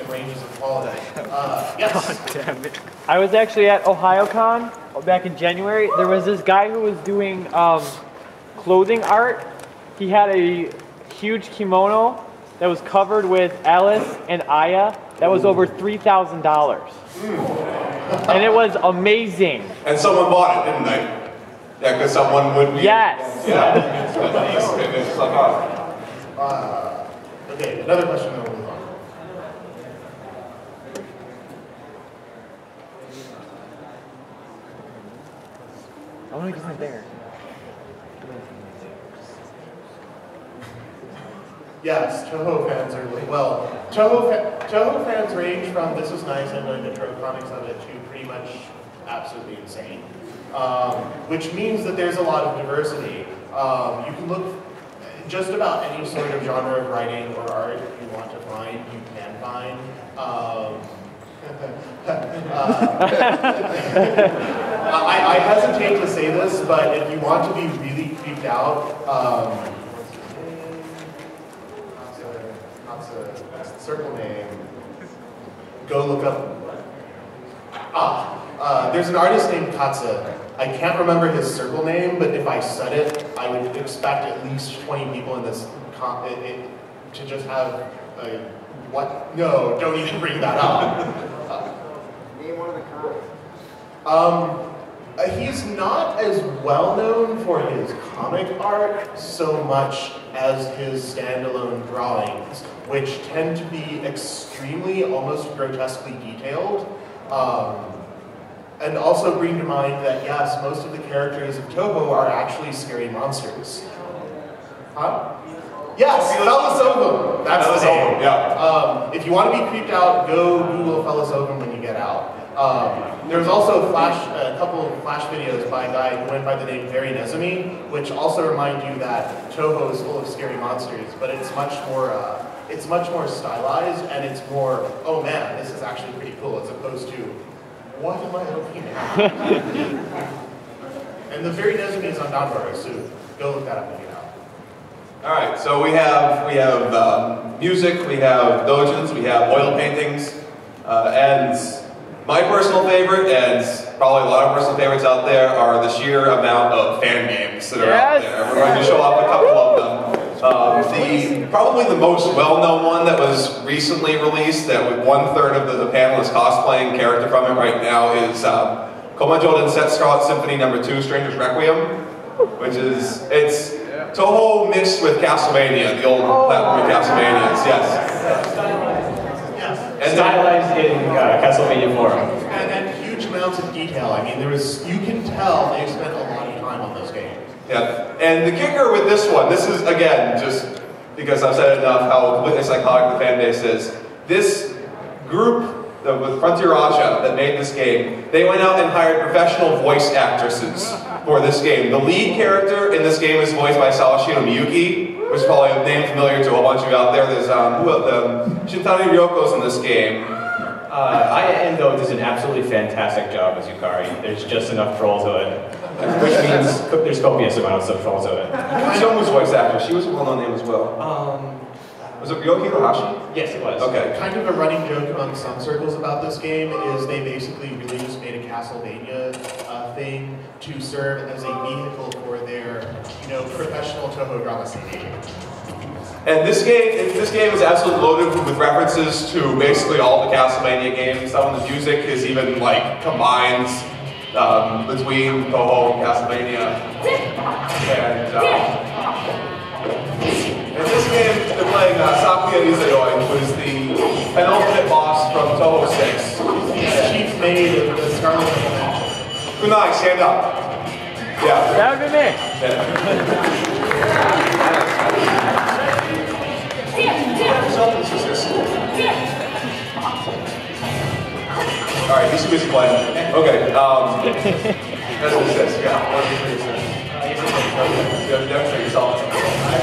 ranges of quality. Yes. God damn it. I was actually at OhioCon back in January. There was this guy who was doing clothing art. He had a huge kimono that was covered with Alice and Aya. That was over $3,000. And it was amazing. And someone bought it, didn't they? Yeah, because someone would be. Yes. Yeah. Okay, another question then we'll move on. I want to get there. Yes, Touhou fans are well. Touhou fans range from this is nice and the trope comics of it to pretty much absolutely insane, which means that there's a lot of diversity. You can look just about any sort of genre of writing or art you want to find, you can find. I hesitate to say this, but if you want to be really creeped out, circle name, go look up. There's an artist named Katze. I can't remember his circle name, but if I said it, I would expect at least 20 people in this to just have a, what? No, don't even bring that up. Name one of the comics. He's not as well known for his comic art so much as his standalone drawings, which tend to be extremely, almost grotesquely detailed. And also bring to mind that, yes, most of the characters of Touhou are actually scary monsters. Huh? Yes, Fellas Ovum. That's the name. Yeah. If you want to be creeped out, go Google Fellas Ovum when you get out. There's also a couple of flash videos by a guy who went by the name Very Nezumi, which also remind you that Touhou is full of scary monsters, but it's much more stylized, and it's more, oh man, this is actually pretty cool, as opposed to, what am I looking at? And the Very Nezumi is on Danbaro, so go look that up and get out. All right, so we have music, we have doujins, we have oil paintings, and my personal favorite, and probably a lot of personal favorites out there, are the sheer amount of fan games that are out there. We're going to show off a couple of them. Probably the most well-known one that was recently released, that with 1/3 of the panel is cosplaying character from it right now, is Komajoden Set Scarlet Symphony No. 2, Stranger's Requiem, which is, it's Touhou mixed with Castlevania, the old platform Castlevanias, yes. Yes. And stylized in Castlevania form. And huge amounts of detail. I mean, you can tell they spent a lot of time on this game. Yeah, and the kicker with this one, this is, again, just because I've said enough how completely psychotic the fan base is, this group with Frontier Asia that made this game, they went out and hired professional voice actresses for this game. The lead character in this game is voiced by Sawashiro Miyuki, which is probably a name familiar to a bunch of you out there. There's Shintani Ryoko's in this game. Aya Endo does an absolutely fantastic job as Yukari. There's just enough trolls of it. Which means there's copious amounts of trolls of it. Young's voice actor, she was a well-known name as well. Was it Ryoki Hirohashi? Yes, it was. Okay. Kind of a running joke among some circles about this game is they basically really just made a Castlevania thing to serve as a vehicle for their, professional Touhou drama CD. And this game is absolutely loaded with references to basically all the Castlevania games. Some of the music is even combines between Touhou and Castlevania. And in this game, they're playing Sakuya Izayoi, who is the penultimate boss from Touhou 6. Chief maid of the Scarlet Dimension. Kunai, stand up. Yeah. That would be me. Alright, he's busy playing. Okay, that's what it says, yeah. What does it say? You have to demonstrate yourself. I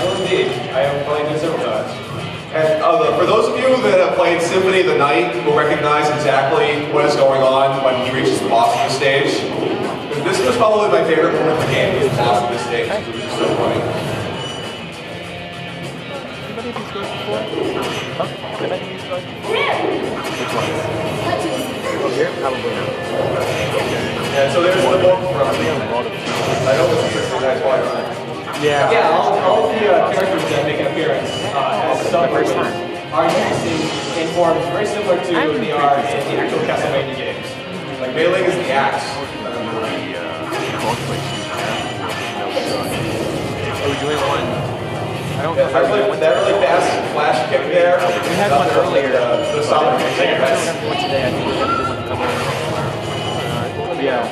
will indeed. I have played this several times. And for those of you that have played Symphony of the Night, will recognize exactly what is going on when he reaches the boss of the stage. This was probably my favorite moment of the game, was the boss of the stage. It was just so funny. Anybody have these guys before? Huh? Have I used these guys before? Probably not. And so there's the book from. I know this is a nice one. Yeah. Yeah, all of the characters that make an appearance as sub-persons are introduced in forms very similar to they are in the actual Castlevania games. Like Mailing is the axe. Are we doing one? I don't Yeah, that really fast flash kick there. We had one earlier. The Sonic today. I that's. think we're going to do another. Yeah.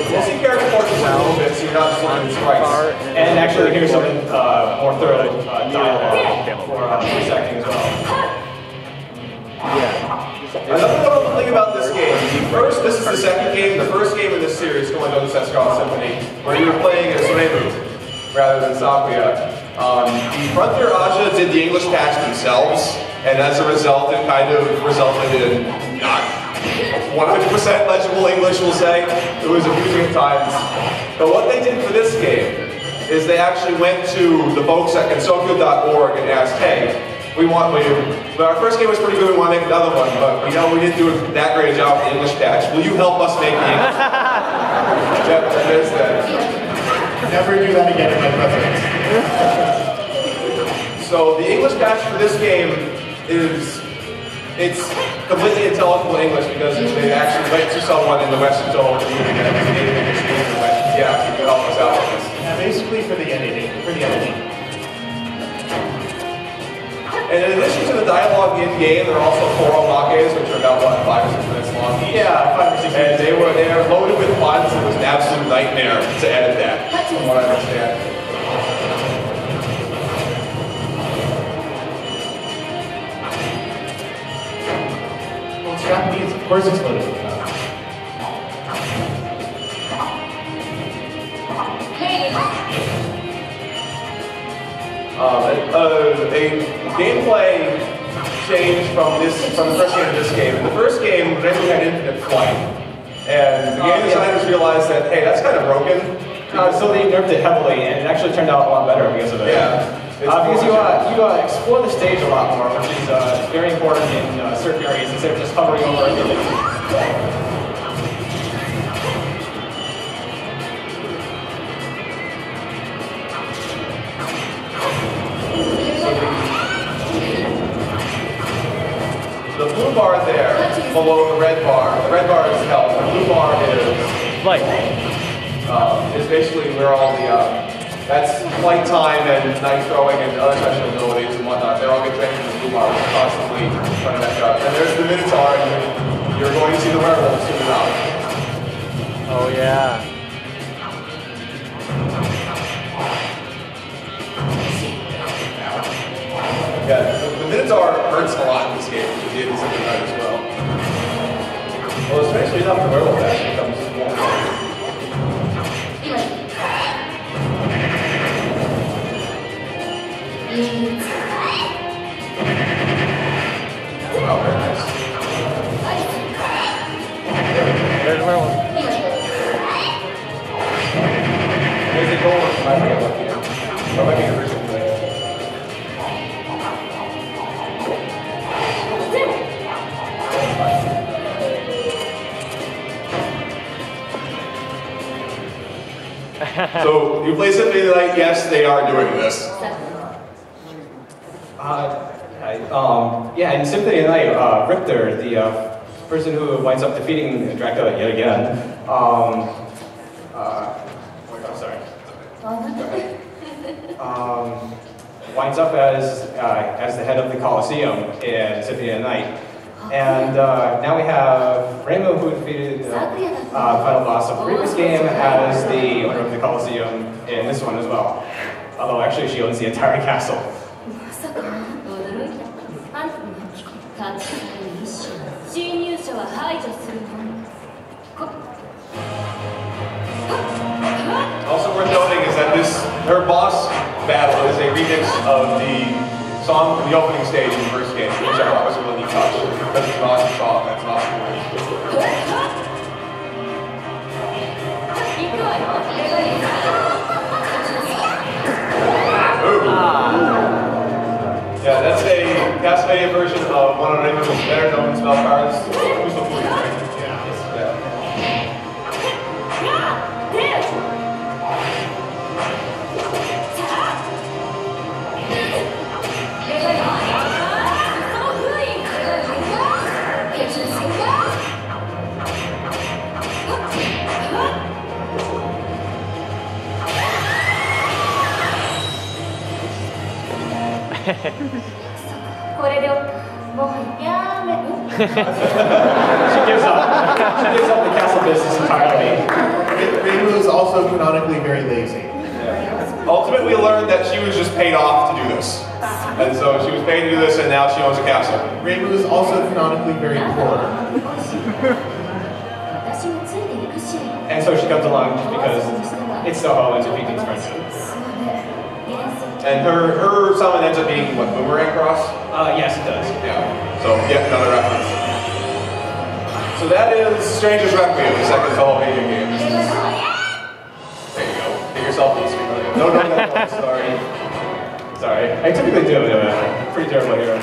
We'll see character portraits a little bit, so you're not just looking at sprites. And actually, here's some more thorough dialogue for voice acting as well. Yeah. Another notable thing about this game, this is the second game, the first game in this series, going on the Sescon Symphony, where you were playing as Reboot rather than Sakuya. The Frontier Aja did the English patch themselves, and as a result, it kind of resulted in not 100% legible English, we'll say. It was amusing at times. But what they did for this game is they actually went to the folks at Kensokyo.org and asked, hey, our first game was pretty good, we want to make another one, but we know we didn't do that great a job with the English patch. Will you help us make the English? There's that. Never do that again in my presence. So the English patch for this game it's completely intelligible English because they actually went to someone in the Western Zone and went, yeah, you can help us out with this. Yeah, basically for the editing. And in addition to the dialogue in-game, there are also koromakes, which are about, 5 or 6 minutes long each. Yeah, 5 or 6 minutes. And they were loaded with puns. It was an absolute nightmare to edit that, from what I understand. Well, it's Japanese, of course it's loaded with that. A gameplay change from the first game to this game. In the first game, Reddyne had infinite flight, and the game designers realized that, hey, that's kind of broken. So they nerfed it heavily, and it actually turned out a lot better because of it. Yeah. Because you explore the stage a lot more, which is very important in certain areas instead of just hovering over everything. The blue bar there, below the red bar is health. The blue bar is Light. Is basically where all the that's flight time and knife throwing and other special abilities and whatnot. They all get trained in the blue bar, which is constantly trying to match up. And there's the Minotaur, and you're going to see the werewolf soon enough. Oh yeah. Yeah, the Minotaur hurts a lot in this game, which it is in the night as well. Well, especially enough the werewolf actually becomes more. Wow, very nice. There's werewolf. There's a goal of my way up here. Or might be a version of it. So, you play Symphony of the Night? Yes, they are doing this. Yeah, in Symphony of the Night, Richter, the person who winds up defeating Dracula yet again, oh my god, sorry. Winds up as the head of the Colosseum in Symphony of the Night. And now we have Rainbow, who defeated the final boss of the previous game, as the owner of the Colosseum in this one as well. Although actually she owns the entire castle. Also worth noting is that her boss battle is a remix of the song from the opening stage in the first game, which I thought was a really neat touch. Because it's an awesome song, that's an awesome movie. Yeah, that's a Castlevania version of one of Rainbow's better known spell cards. Who's the fool? Yeah. She gives up. She gives up the castle business entirely. Reimu is also canonically very lazy. Ultimately, we learned that she was just paid off to do this. And so she was paid to do this, and now she owns a castle. Reimu is also canonically very poor. And so she comes along just because it's Touhou and Tafiki's friendship. And her summon ends up being, what, Boomerang Cross? Yes, it does. Yeah. So, yet another reference. So that is Stranger's Requiem, the second Touhou video game. There you go. Get yourself in the screen. No, sorry. Sorry. I typically do, I'm pretty terrible here.